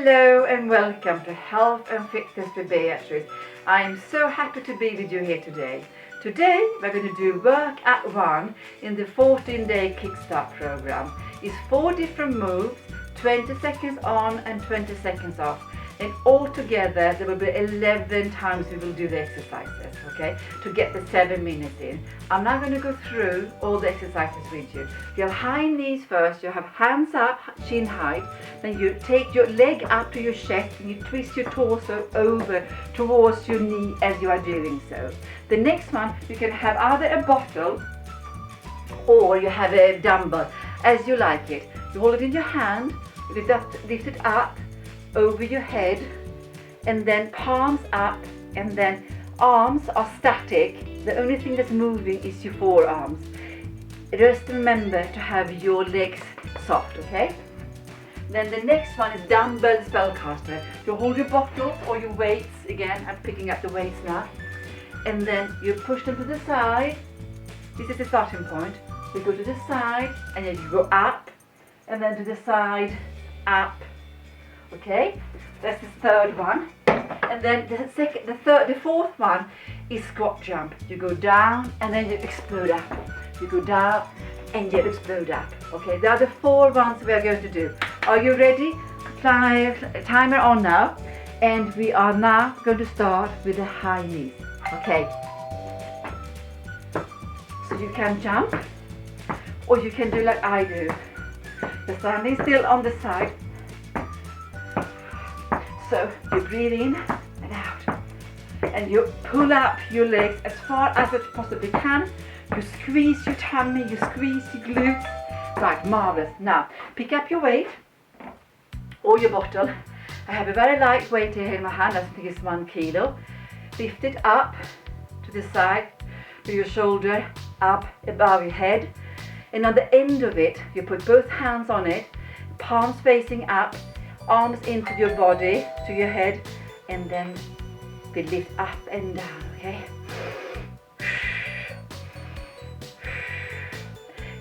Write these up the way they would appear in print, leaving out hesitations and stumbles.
Hello and welcome to Health and Fitness with Beatrice. I am so happy to be with you here today. Today we're going to do work at 1 in the 14-day kickstart program. It's 4 different moves, 20 seconds on and 20 seconds off. And altogether there will be 11 times we will do the exercises, okay, to get the 7 minutes in. I'm now going to go through all the exercises with you. You have high knees first, you have hands up, chin height, then you take your leg up to your chest and you twist your torso over towards your knee as you are doing so. The next one, you can have either a bottle or you have a dumbbell, as you like it. You hold it in your hand, lift it up over your head, and then palms up, and then arms are static. The only thing that's moving is your forearms. Just remember to have your legs soft, okay? Then the next one is dumbbell spellcaster. You hold your bottles or your weights, again I'm picking up the weights now, and then you push them to the side. This is the starting point. You go to the side and then you go up, and then to the side, up. Okay, that's the third one. And then the fourth one is squat jump. You go down and then you explode up. You go down and you explode up. Okay, there are the 4 ones we are going to do. Are you ready? Timer on now. And we are now going to start with the high knees. Okay. So you can jump, or you can do like I do. You're standing still on the side. So you breathe in and out, and you pull up your legs as far as you possibly can. You squeeze your tummy, you squeeze your glutes. Right, marvelous. Now pick up your weight or your bottle. I have a very light weight here in my hand. I think it's 1 kilo. Lift it up to the side with your shoulder up above your head, and on the end of it you put both hands on it, palms facing up, arms into your body, to your head, and then we lift up and down, okay?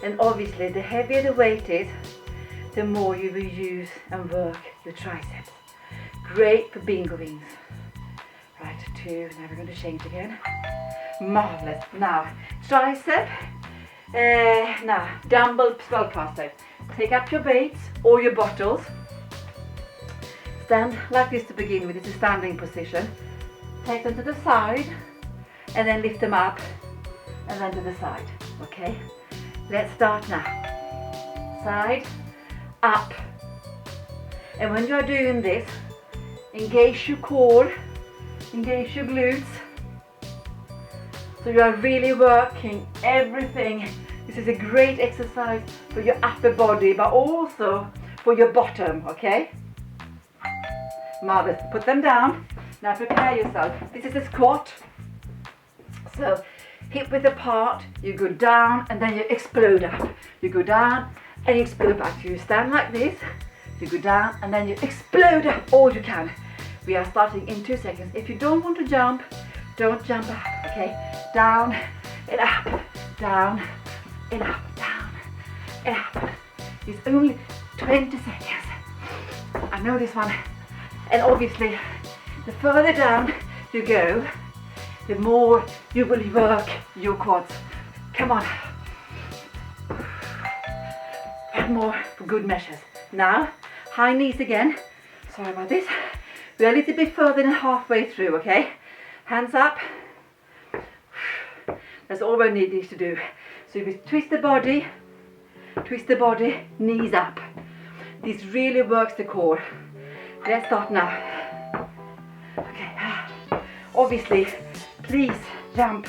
And obviously the heavier the weight is, the more you will use and work your triceps. Great for bingoings. Right, 2, now we're going to change again. Marvelous. Now, tricep, now dumbbell spellcaster. Take up your weights or your bottles. Stand like this to begin with. It's a standing position. Take them to the side and then lift them up and then to the side. Okay, let's start now. Side, up. And when you are doing this, engage your core, engage your glutes. So you are really working everything. This is a great exercise for your upper body, but also for your bottom, okay? Marvelous. Put them down. Now prepare yourself. This is a squat. So hip width apart, you go down and then you explode up. You go down and you explode back. So you stand like this, you go down and then you explode up all you can. We are starting in 2 seconds. If you don't want to jump, don't jump up, okay? Down and up, down and up, down and up. It's only 20 seconds. I know this one. And obviously, the further down you go, the more you will work your quads. Come on. And more for good measures. Now, high knees again. Sorry about this. We're a little bit further than halfway through, okay? Hands up. That's all we need to do. So we twist the body, knees up. This really works the core. Let's start now. Okay. Obviously, please jump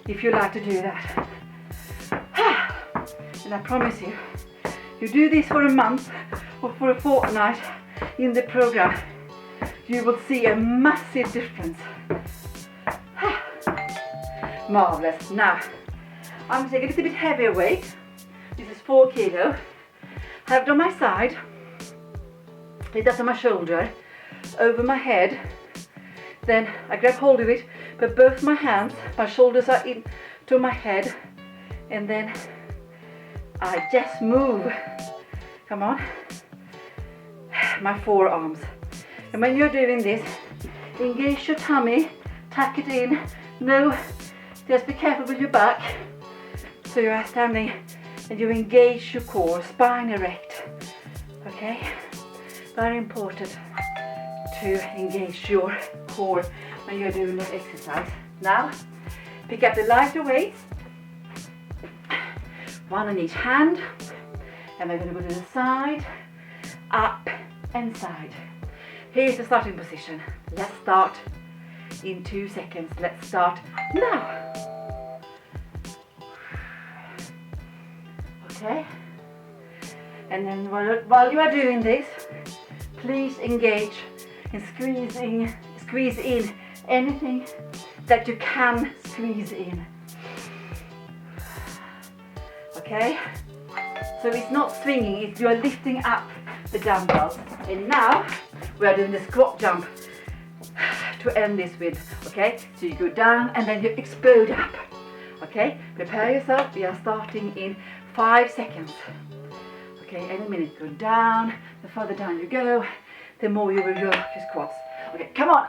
if you like to do that. And I promise you, you do this for a month or for a fortnight in the program, you will see a massive difference. Marvelous. Now, I'm going to take a little bit heavier weight. This is 4 kilo. Have it on my side. It does on my shoulder, over my head. Then I grab hold of it, but both my hands, my shoulders are in to my head, and then I just move. Come on. My forearms And when you're doing this, engage your tummy, tuck it in. No, just be careful with your back. So you are standing and you engage your core, spine erect. Okay? Very important to engage your core when you're doing this exercise. Now, pick up the lighter weights, one on each hand, and we're going to go to the side, up and side. Here's the starting position. Let's start in 2 seconds. Let's start now. Okay? And then while you are doing this, please engage in squeeze in anything that you can squeeze in. Okay? So it's not swinging, it's you're lifting up the dumbbells. And now we are doing the squat jump to end this with. Okay? So you go down and then you explode up. Okay? Prepare yourself. We are starting in 5 seconds. Okay, any minute go down. The further down you go, the more you will work your squats. Okay, come on.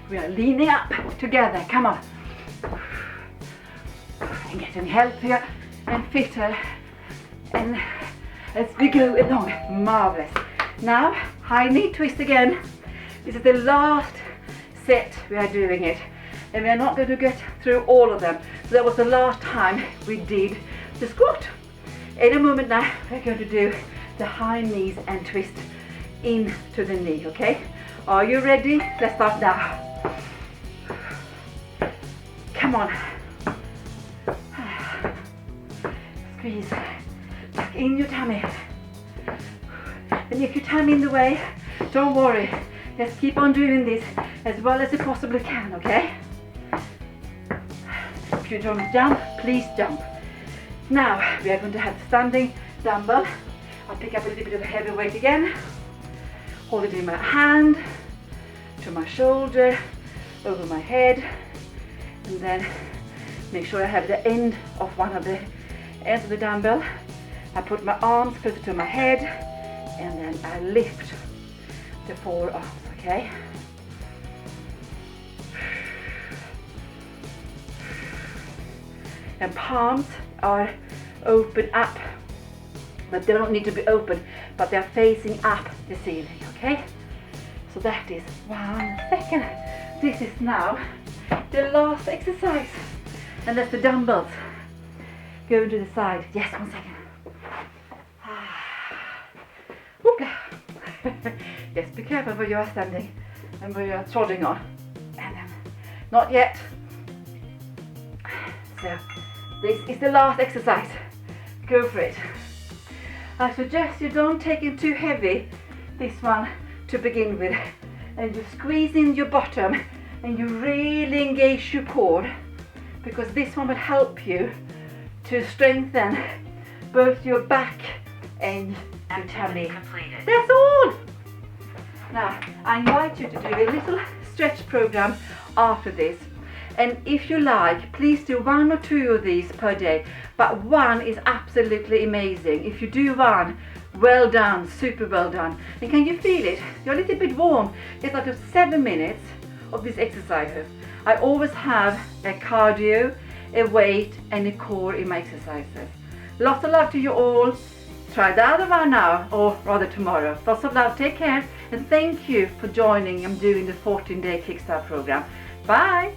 We are leaning up together. Come on. And getting healthier and fitter. And as we go along, marvelous. Now, high knee twist again. This is the last set we are doing it, and we are not going to get through all of them. So that was the last time we did the squat. In a moment now, we're going to do the high knees and twist into the knee. Okay, are you ready? Let's start now. Come on. Squeeze back in your tummy. And if your tummy in the way, don't worry. Just keep on doing this as well as you possibly can, okay? If you don't jump, please jump. Now we are going to have standing dumbbell. I'll pick up a little bit of a heavy weight again. Hold it in my hand, to my shoulder, over my head, and then make sure I have the end of one of the ends of the dumbbell. I put my arms closer to my head, and then I lift the forearms, okay? And palms are open up, but they don't need to be open, but they're facing up the ceiling, okay? So that is 1 second. This is now the last exercise, and that's the dumbbells. Going to the side. Yes, 1 second. Yes, be careful where you are standing and where you are trotting on. And then, not yet. So, this is the last exercise. Go for it. I suggest you don't take it too heavy, this one, to begin with. And you squeeze in your bottom and you really engage your core, because this one will help you to strengthen both your back and your tummy. Completed. That's all! Now, I invite you to do a little stretch program after this. And if you like, please do 1 or 2 of these per day. But 1 is absolutely amazing. If you do 1, well done, super well done. And can you feel it? You're a little bit warm. It's like 7 minutes of this exercise. I always have a cardio, a weight and a core in my exercises. Lots of love to you all. Try the other one now, or rather tomorrow. Lots of love, take care, and thank you for joining and doing the 14-day Kickstart program. Bye!